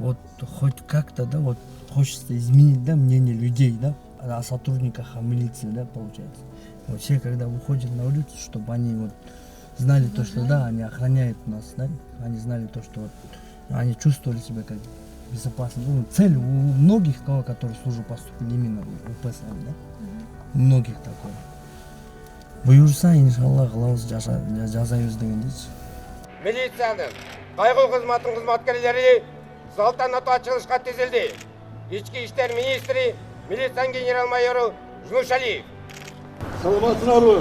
Вот хоть как-то, да, вот хочется изменить, да, мнение людей, да, о сотрудниках, о милиции, да, получается. Вот все, когда выходят на улицу, чтобы они вот знали то, что, да, они охраняют нас, да, они знали то, что вот, они чувствовали себя как безопасно. Ну, цель у многих, которые службу поступили именно в УПСМ, да, у многих такое. Бұйырса, иншалла, қылауыз жасаймыз деген дейсіз. Милицияның қайғы қызматын қызметкерлері салтанатты açılışқа тізілді. Ішкі іштер министрі, милиция генерал-майоры Жнушалиев. Саламатсыңар ғой.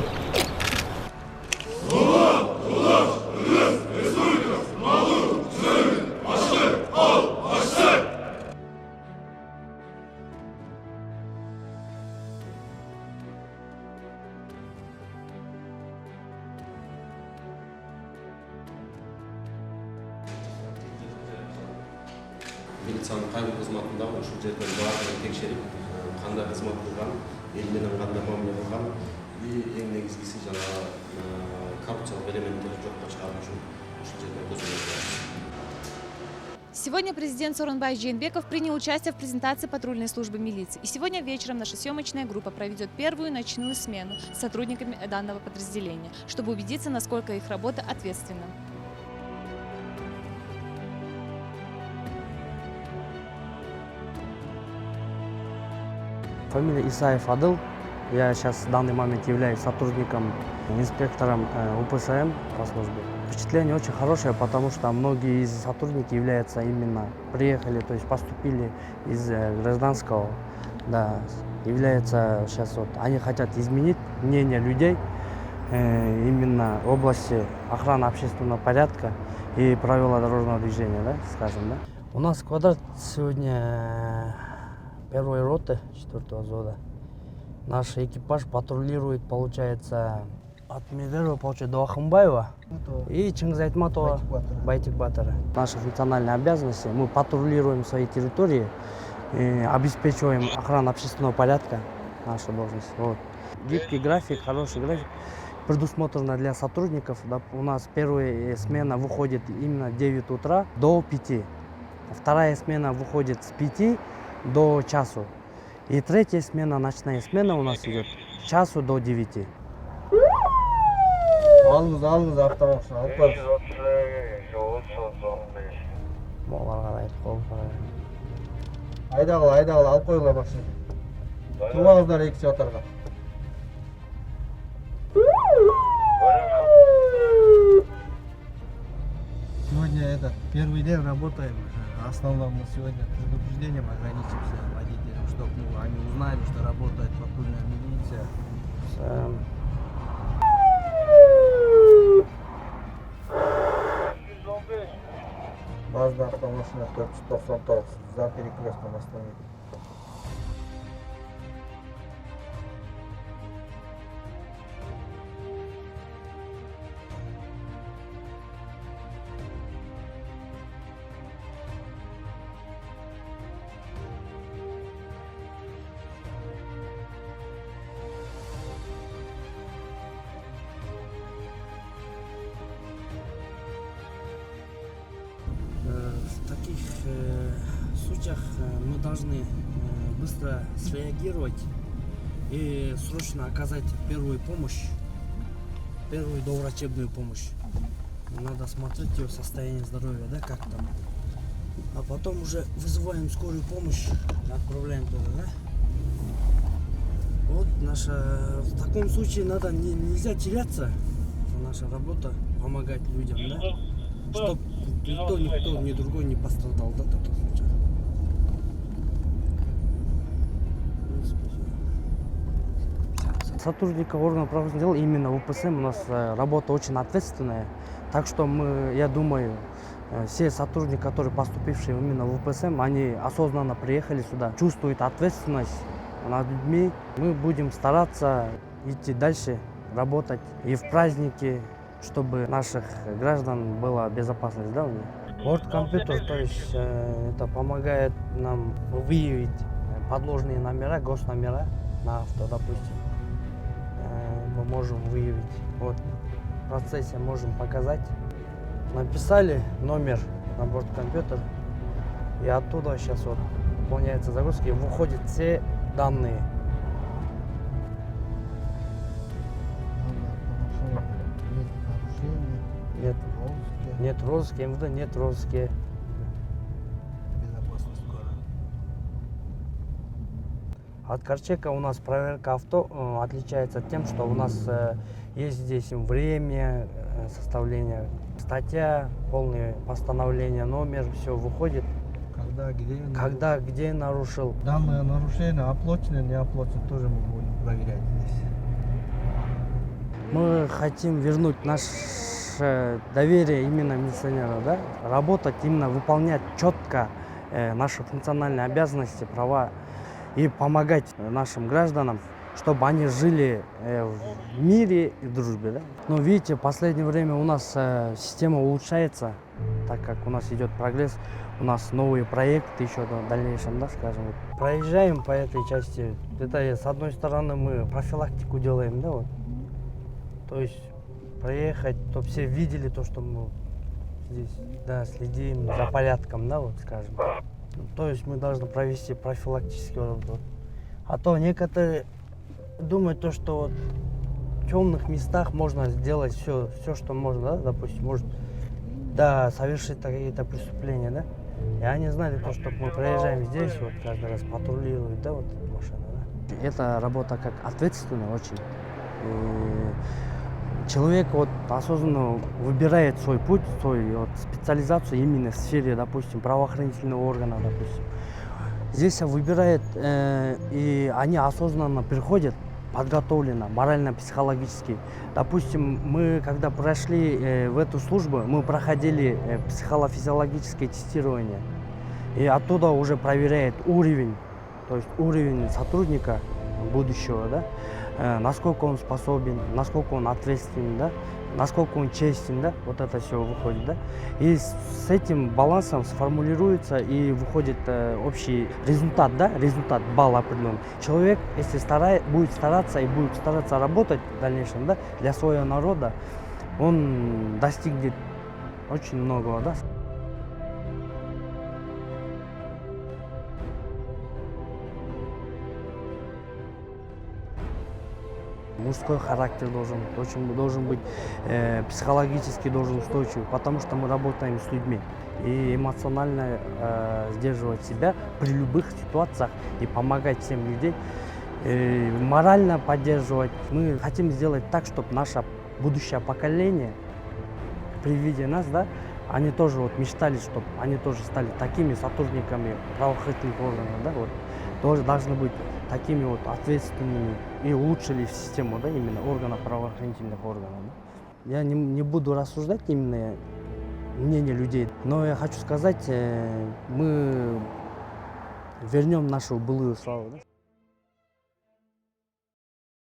Милицияның қайғы қызметінде ушул жерден баардыгын текшерип, кандай кызмат кылган, эл менен кандай мамиле кылган, эң негизгиси жана коррупциялык элементтерди жокко чыгаруу үчүн ушул жерде көзөмөл. Сегодня президент Сооронбай Жээнбеков принял участие в презентации патрульной службы милиции. И сегодня вечером наша съемочная группа проведет первую ночную смену с сотрудниками данного подразделения, чтобы убедиться, насколько их работа ответственна. Фамилия Исаев Адыл. Я сейчас в данный момент являюсь сотрудником, инспектором УПСМ по службе. Впечатление очень хорошее, потому что многие из сотрудников являются приехали, то есть поступили из гражданского, да, являются сейчас вот, они хотят изменить мнение людей именно в области охраны общественного порядка и правила дорожного движения, да, скажем, да. У нас квадрат сегодня первой роты 4-го взвода. Наш экипаж патрулирует, получается, от Медерова, получается, до Ахмбаева и Чингиза Айтматова, Байтик-Батора. Наши функциональные обязанности, мы патрулируем свои территории, обеспечиваем охрану общественного порядка, наша должность. Вот. Гибкий график, хороший график, предусмотрено для сотрудников. У нас первая смена выходит именно 9 утра до 5. Вторая смена выходит с 5 до часу. И третья смена, ночная смена у нас идет с часу до 9. Алыңыз автомобиль алып барыңыз. Моларға да айтып қол Айдағыл алып қойыңыздар машина. Тұрмаңыздар екі сағаттарға. Сегодня первый день работаем. Основном мы сегодня предупреждением ограничимся водителям, чтобы они узнали, что работает патрульная милиция. Базда автомашина 499 за перекрестком остановить. В таких случаях мы должны быстро среагировать и срочно оказать первую помощь, первую доврачебную помощь. Надо смотреть его состояние здоровья, да, как там. А потом уже вызываем скорую помощь, отправляем туда, да. Вот в таком случае нельзя теряться. Наша работа помогать людям, да, чтобы никто, ни другой не пострадал, да, в таких случаях. Сотрудника органов правоохранительных дел именно в УПСМ у нас работа очень ответственная. Так что я думаю, все сотрудники, которые поступившие именно в УПСМ, они осознанно приехали сюда, чувствуют ответственность над людьми. Мы будем стараться идти дальше, работать и в праздники, чтобы наших граждан была безопасность, да, у них. Борт-компьютер, то есть это помогает нам выявить подложные номера, госномера на авто, допустим. Мы можем выявить. Вот в процессе можем показать. Написали номер на борт-компьютер, И оттуда сейчас вот выполняется загрузка и выходят все данные. Нет, нет розыски, МВД нет розыски. Безопасность города. От Корчека у нас проверка авто отличается тем, что у нас есть здесь время составления, статья, полное постановление, номер, все выходит, Когда, где нарушил. Данное нарушение оплачено, не оплачено, тоже мы будем проверять здесь. Мы хотим вернуть наше доверие именно милиционеру, да? Работать, именно выполнять четко наши функциональные обязанности, права и помогать нашим гражданам, чтобы они жили в мире и дружбе. Да? Но видите, в последнее время у нас система улучшается, так как у нас идет прогресс, у нас новые проекты еще в дальнейшем, да, скажем. Проезжаем по этой части, это с одной стороны мы профилактику делаем, да, вот. То есть проехать, чтобы все видели то, что мы здесь, да, следим за порядком, да, вот, скажем. То есть мы должны провести профилактический работу. А то некоторые думают то, что вот в темных местах можно сделать все, что можно, да, допустим, может, да, совершить какие-то преступления, да. И они знали то, что мы проезжаем здесь, вот каждый раз патрулируют, да, вот машина, да. Эта работа как ответственная очень. И человек вот осознанно выбирает свой путь, свою вот специализацию именно в сфере, допустим, правоохранительного органа, допустим. Здесь выбирает, и они осознанно приходят, подготовлено, морально-психологически. Допустим, мы когда прошли в эту службу, мы проходили психофизиологическое тестирование. И оттуда уже проверяет уровень, то есть уровень сотрудника будущего, да, насколько он способен, насколько он ответственен, да, насколько он честен, да, вот это все выходит, да. И с этим балансом сформулируется и выходит общий результат, да, результат, балл определенный. Человек, если будет стараться работать в дальнейшем, да, для своего народа, он достигнет очень многого, да. Мужской характер должен быть психологически устойчивый, потому что мы работаем с людьми. И эмоционально сдерживать себя при любых ситуациях и помогать всем людям, морально поддерживать. Мы хотим сделать так, чтобы наше будущее поколение при виде нас, да, они тоже вот мечтали, чтобы они тоже стали такими сотрудниками правоохранительных органов, да, вот, тоже должны быть такими вот ответственными и улучшили систему, да, именно органов правоохранительных органов. Да. Я не буду рассуждать именно мнение людей, но я хочу сказать, мы вернем нашу былую славу. Да.